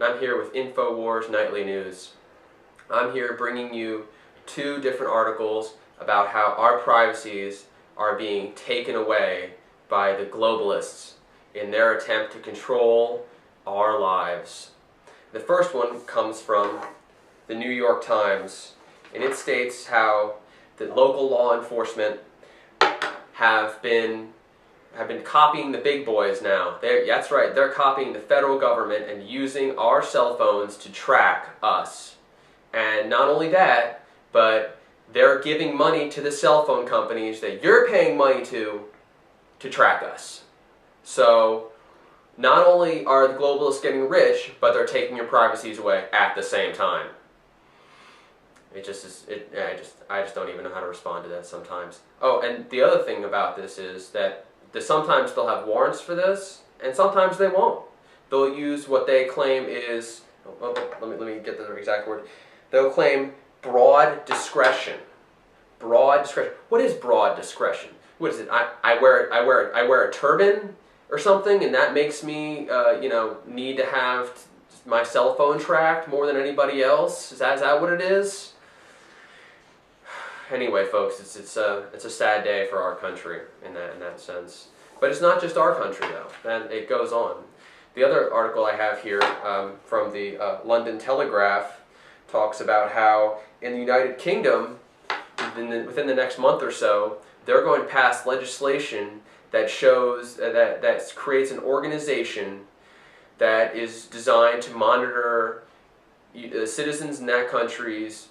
and I'm here with Infowars Nightly News. I'm here bringing you two different articles about how our privacies are being taken away by the globalists in their attempt to control our lives. The first one comes from the New York Times, and it states how the local law enforcement have been copying the big boys now. That's right, they're copying the federal government and using our cell phones to track us. And not only that, but they're giving money to the cell phone companies that you're paying money to track us. So not only are the globalists getting rich, but they're taking your privacies away at the same time. It just is. I just don't even know how to respond to that sometimes. Oh, and the other thing about this is that sometimes they'll have warrants for this, and sometimes they won't. They'll use what they claim is. Let me get the exact word. They'll claim broad discretion. Broad discretion. What is broad discretion? What is it? I wear a turban or something, and that makes me need to have my cell phone tracked more than anybody else. Is that what it is? Anyway, folks, it's a sad day for our country in that sense. But it's not just our country though, and it goes on. The other article I have here from the London Telegraph talks about how in the United Kingdom, within the next month or so, they're going to pass legislation that shows that creates an organization that is designed to monitor citizens in that country's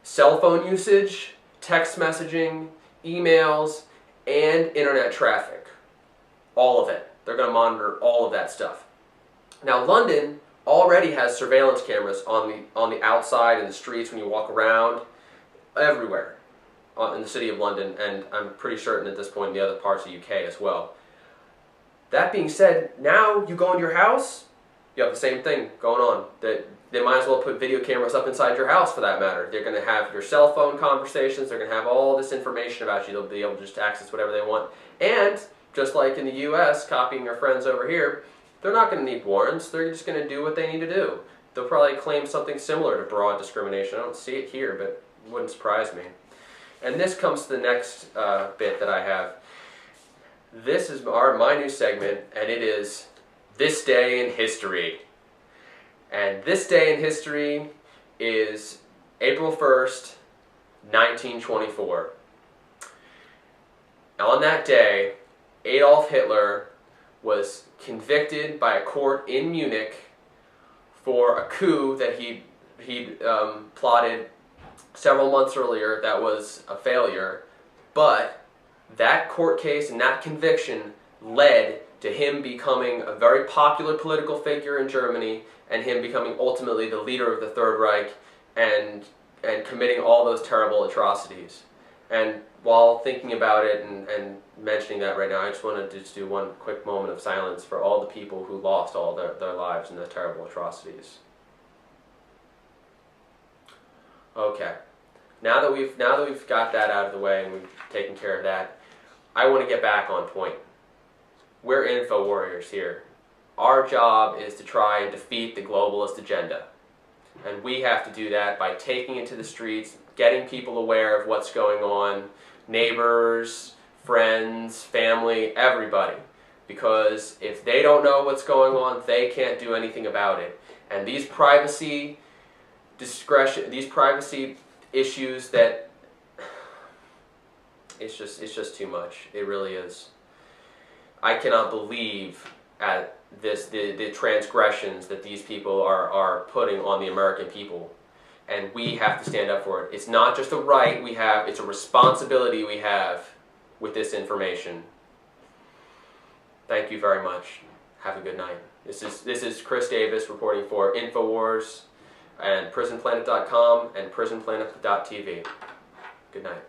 cell phone usage, text messaging, emails, and internet traffic. All of it. They're going to monitor all of that stuff. Now, London already has surveillance cameras on the outside in the streets when you walk around, everywhere in the city of London, and I'm pretty certain at this point in the other parts of the UK as well. That being said, now you go into your house, you have the same thing going on. They might as well put video cameras up inside your house for that matter. They're going to have your cell phone conversations, they're going to have all this information about you, they'll be able to just access whatever they want. And, just like in the US, copying your friends over here, they're not going to need warrants, they're just going to do what they need to do. They'll probably claim something similar to broad discrimination. I don't see it here, but it wouldn't surprise me. And this comes to the next bit that I have. This is my new segment, and it is This Day in History. And this day in history is April 1st, 1924. On that day, Adolf Hitler was convicted by a court in Munich for a coup that he'd plotted several months earlier that was a failure, but that court case and that conviction led to him becoming a very popular political figure in Germany and him becoming ultimately the leader of the Third Reich and committing all those terrible atrocities. And while thinking about it and mentioning that right now, I just want to just do one quick moment of silence for all the people who lost all their lives in those terrible atrocities. Okay, now that we've got that out of the way and we've taken care of that, I want to get back on point. We're info warriors here. Our job is to try and defeat the globalist agenda. And we have to do that by taking it to the streets, getting people aware of what's going on, neighbors, friends, family, everybody. Because if they don't know what's going on, they can't do anything about it. And these privacy issues that it's just too much. It really is. I cannot believe at the transgressions that these people are putting on the American people, and we have to stand up for it. It's not just a right we have, it's a responsibility we have with this information. Thank you very much. Have a good night. This is Chris Davis reporting for Infowars and PrisonPlanet.com and PrisonPlanet.tv. Good night.